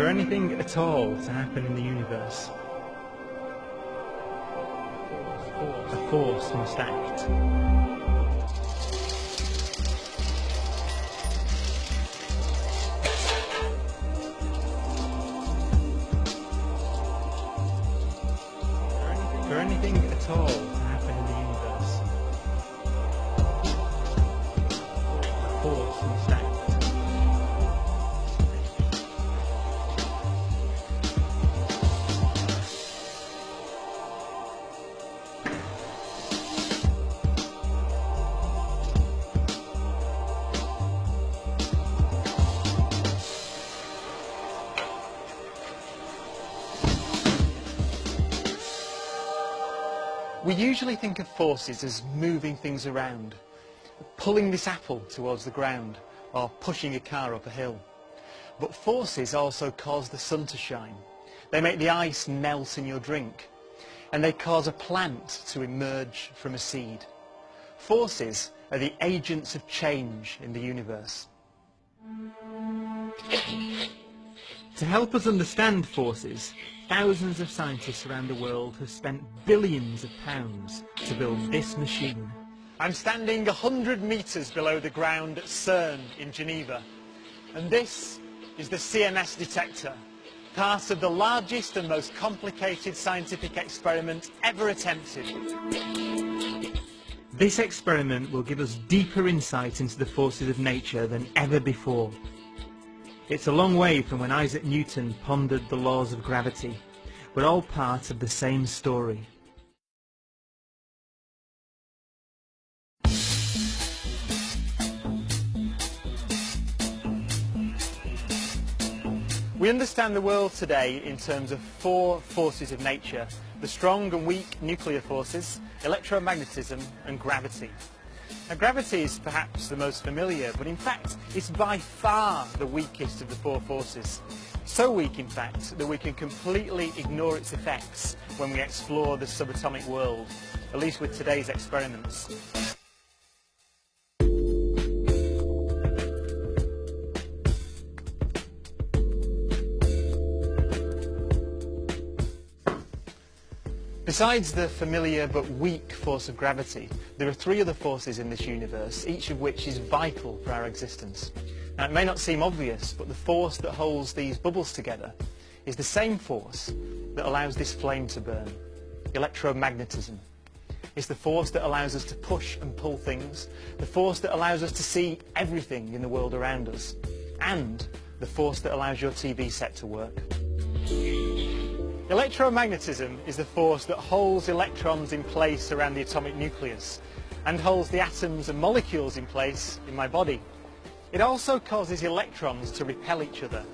For anything at all to happen in the universe, a force must act. For anything at all to happen in the universe, a force must act. We usually think of forces as moving things around, pulling this apple towards the ground, or pushing a car up a hill. But forces also cause the sun to shine. They make the ice melt in your drink, and they cause a plant to emerge from a seed. Forces are the agents of change in the universe. To help us understand forces, thousands of scientists around the world have spent billions of pounds to build this machine. I'm standing 100 metres below the ground at CERN in Geneva, and this is the CMS detector, part of the largest and most complicated scientific experiment ever attempted. This experiment will give us deeper insight into the forces of nature than ever before. It's a long way from when Isaac Newton pondered the laws of gravity. We're all part of the same story. We understand the world today in terms of four forces of nature: the strong and weak nuclear forces, electromagnetism and gravity. Now, gravity is perhaps the most familiar, but in fact it's by far the weakest of the four forces. So weak, in fact, that we can completely ignore its effects when we explore the subatomic world, at least with today's experiments. Besides the familiar but weak force of gravity, there are three other forces in this universe, each of which is vital for our existence. Now, it may not seem obvious, but the force that holds these bubbles together is the same force that allows this flame to burn: electromagnetism. It's the force that allows us to push and pull things, the force that allows us to see everything in the world around us, and the force that allows your TV set to work. Electromagnetism is the force that holds electrons in place around the atomic nucleus and holds the atoms and molecules in place in my body. It also causes electrons to repel each other.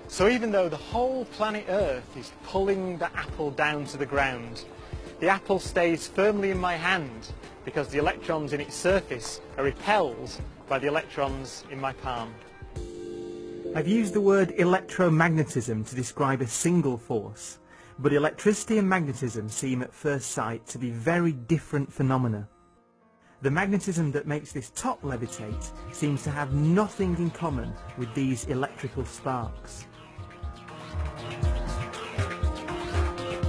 So even though the whole planet Earth is pulling the apple down to the ground, the apple stays firmly in my hand because the electrons in its surface are repelled by the electrons in my palm. I've used the word electromagnetism to describe a single force, but electricity and magnetism seem at first sight to be very different phenomena. The magnetism that makes this top levitate seems to have nothing in common with these electrical sparks.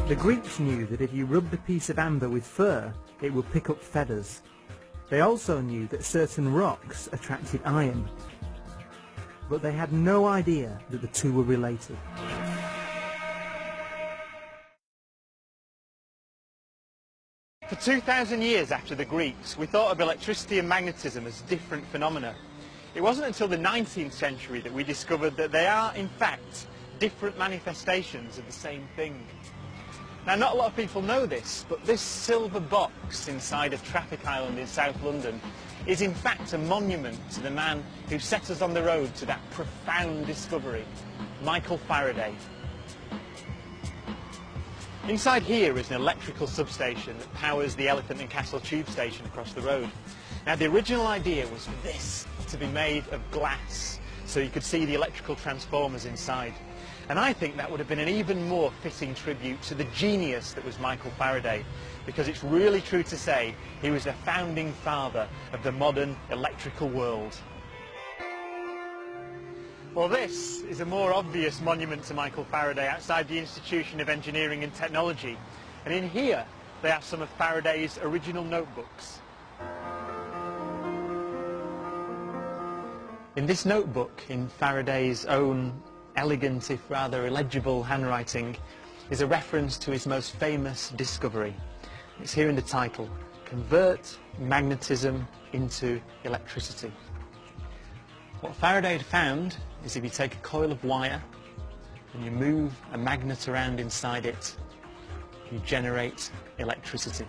The Greeks knew that if you rubbed a piece of amber with fur, it would pick up feathers. They also knew that certain rocks attracted iron, but they had no idea that the two were related. For 2,000 years after the Greeks, we thought of electricity and magnetism as different phenomena. It wasn't until the 19th century that we discovered that they are, in fact, different manifestations of the same thing. Now, not a lot of people know this, but this silver box inside a traffic island in South London is in fact a monument to the man who set us on the road to that profound discovery, Michael Faraday. Inside here is an electrical substation that powers the Elephant and Castle tube station across the road. Now, the original idea was for this to be made of glass, so you could see the electrical transformers inside. And I think that would have been an even more fitting tribute to the genius that was Michael Faraday, because it's really true to say he was the founding father of the modern electrical world. Well, this is a more obvious monument to Michael Faraday outside the Institution of Engineering and Technology. And in here, they have some of Faraday's original notebooks. In this notebook, in Faraday's own elegant, if rather illegible handwriting, is a reference to his most famous discovery. It's here in the title, Convert Magnetism into Electricity. What Faraday had found is if you take a coil of wire and you move a magnet around inside it, you generate electricity.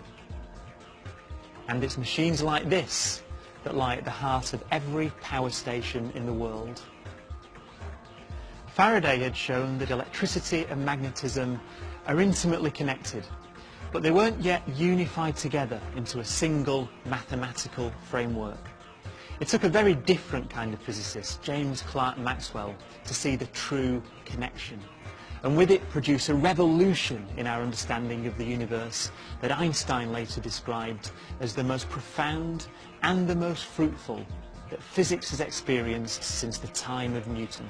And it's machines like this that lie at the heart of every power station in the world. Faraday had shown that electricity and magnetism are intimately connected, but they weren't yet unified together into a single mathematical framework. It took a very different kind of physicist, James Clerk Maxwell, to see the true connection, and with it produce a revolution in our understanding of the universe that Einstein later described as the most profound and the most fruitful that physics has experienced since the time of Newton.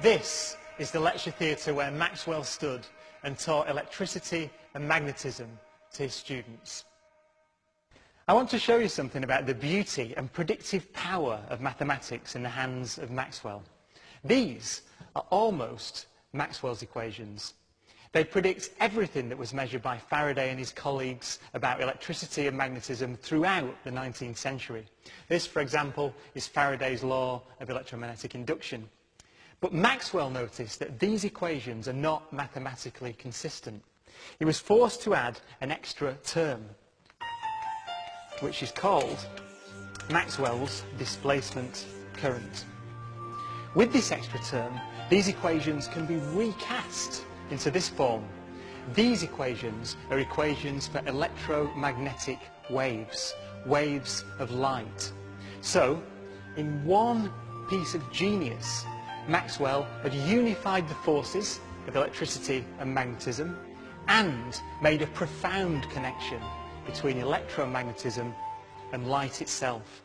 This is the lecture theatre where Maxwell stood and taught electricity and magnetism to his students. I want to show you something about the beauty and predictive power of mathematics in the hands of Maxwell. These are almost Maxwell's equations. They predict everything that was measured by Faraday and his colleagues about electricity and magnetism throughout the 19th century. This, for example, is Faraday's law of electromagnetic induction. But Maxwell noticed that these equations are not mathematically consistent. He was forced to add an extra term, which is called Maxwell's displacement current. With this extra term, these equations can be recast into this form. These equations are equations for electromagnetic waves, waves of light. So, in one piece of genius, Maxwell had unified the forces of electricity and magnetism and made a profound connection between electromagnetism and light itself.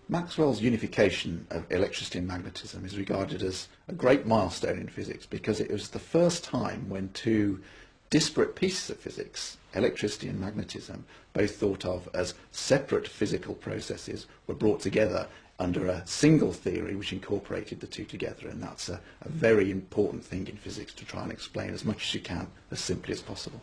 Maxwell's unification of electricity and magnetism is regarded as a great milestone in physics because it was the first time when two disparate pieces of physics, electricity and magnetism, both thought of as separate physical processes, were brought together under a single theory which incorporated the two together, and that's a very important thing in physics, to try and explain as much as you can as simply as possible.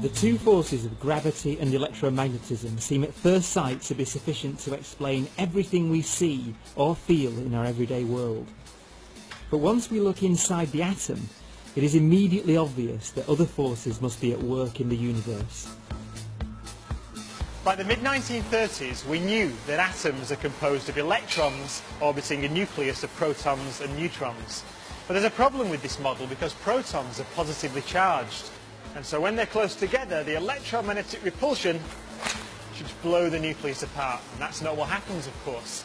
The two forces of gravity and electromagnetism seem at first sight to be sufficient to explain everything we see or feel in our everyday world. But once we look inside the atom, it is immediately obvious that other forces must be at work in the universe. By the mid-1930s, we knew that atoms are composed of electrons orbiting a nucleus of protons and neutrons. But there's a problem with this model because protons are positively charged. And so when they're close together, the electromagnetic repulsion should blow the nucleus apart. And that's not what happens, of course.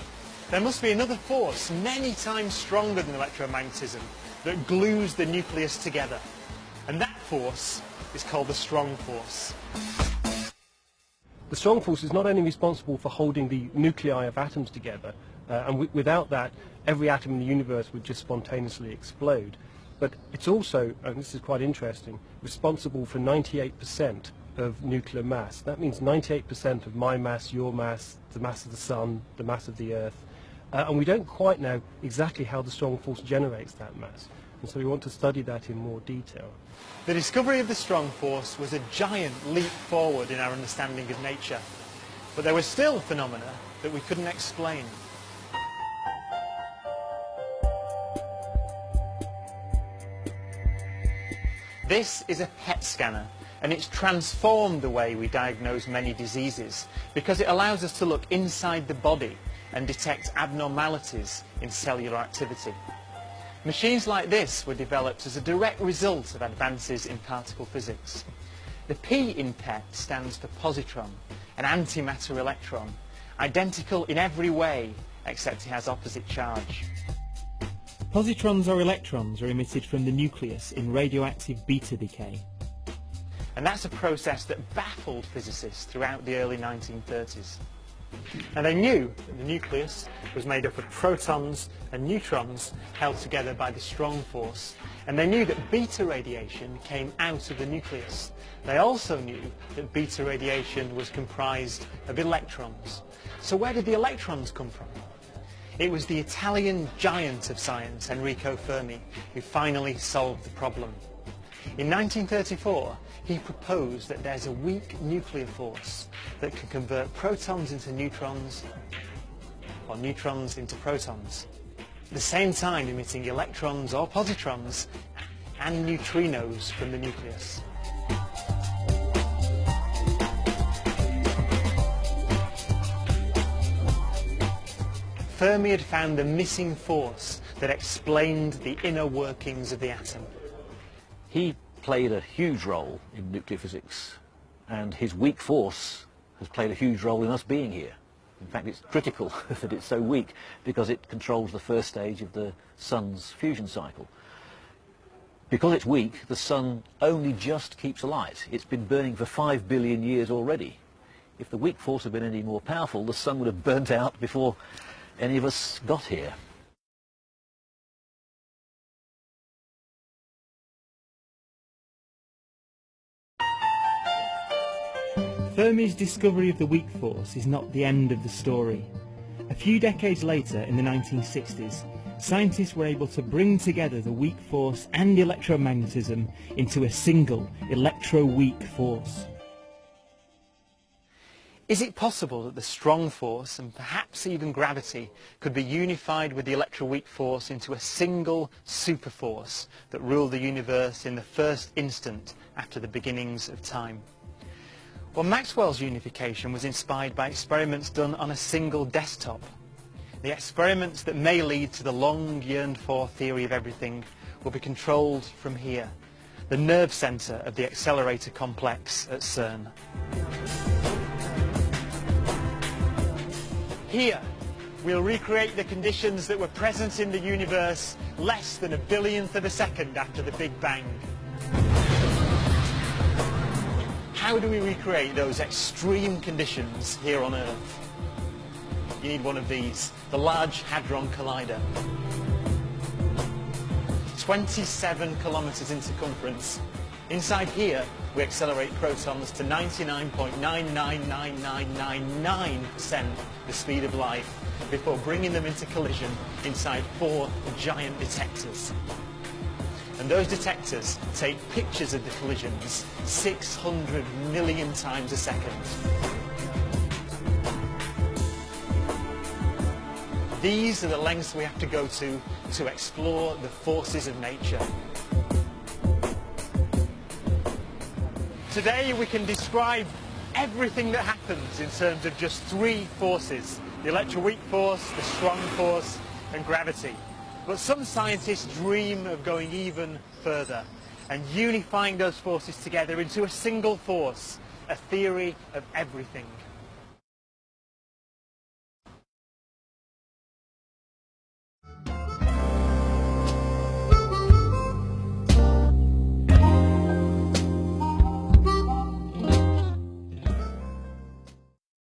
There must be another force many times stronger than electromagnetism that glues the nucleus together. And that force is called the strong force. The strong force is not only responsible for holding the nuclei of atoms together, and without that, every atom in the universe would just spontaneously explode. But it's also, and this is quite interesting, responsible for 98% of nuclear mass. That means 98% of my mass, your mass, the mass of the sun, the mass of the earth. And we don't quite know exactly how the strong force generates that mass. And so we want to study that in more detail. The discovery of the strong force was a giant leap forward in our understanding of nature. But there were still phenomena that we couldn't explain. This is a PET scanner, and it's transformed the way we diagnose many diseases because it allows us to look inside the body and detect abnormalities in cellular activity. Machines like this were developed as a direct result of advances in particle physics. The P in PET stands for positron, an antimatter electron, identical in every way except it has opposite charge. Positrons or electrons are emitted from the nucleus in radioactive beta decay. And that's a process that baffled physicists throughout the early 1930s. And they knew that the nucleus was made up of protons and neutrons held together by the strong force. And they knew that beta radiation came out of the nucleus. They also knew that beta radiation was comprised of electrons. So where did the electrons come from? It was the Italian giant of science, Enrico Fermi, who finally solved the problem. In 1934, he proposed that there's a weak nuclear force that can convert protons into neutrons or neutrons into protons, at the same time emitting electrons or positrons and neutrinos from the nucleus. Fermi had found the missing force that explained the inner workings of the atom. He played a huge role in nuclear physics, and his weak force has played a huge role in us being here. In fact, it's critical that it's so weak because it controls the first stage of the sun's fusion cycle. Because it's weak, the sun only just keeps alight. It's been burning for 5 billion years already. If the weak force had been any more powerful, the sun would have burnt out before any of us got here. Fermi's discovery of the weak force is not the end of the story. A few decades later, in the 1960s, scientists were able to bring together the weak force and electromagnetism into a single electro-weak force. Is it possible that the strong force, and perhaps even gravity, could be unified with the electroweak force into a single superforce that ruled the universe in the first instant after the beginnings of time? Well, Maxwell's unification was inspired by experiments done on a single desktop. The experiments that may lead to the long yearned-for theory of everything will be controlled from here, the nerve centre of the accelerator complex at CERN. Here, we'll recreate the conditions that were present in the universe less than a billionth of a second after the Big Bang. How do we recreate those extreme conditions here on Earth? You need one of these, the Large Hadron Collider. 27 kilometers in circumference. Inside here, we accelerate protons to 99.999999% the speed of light before bringing them into collision inside 4 giant detectors. And those detectors take pictures of the collisions 600 million times a second. These are the lengths we have to go to explore the forces of nature. Today we can describe everything that happens in terms of just 3 forces: the electroweak force, the strong force, and gravity. But some scientists dream of going even further and unifying those forces together into a single force, a theory of everything.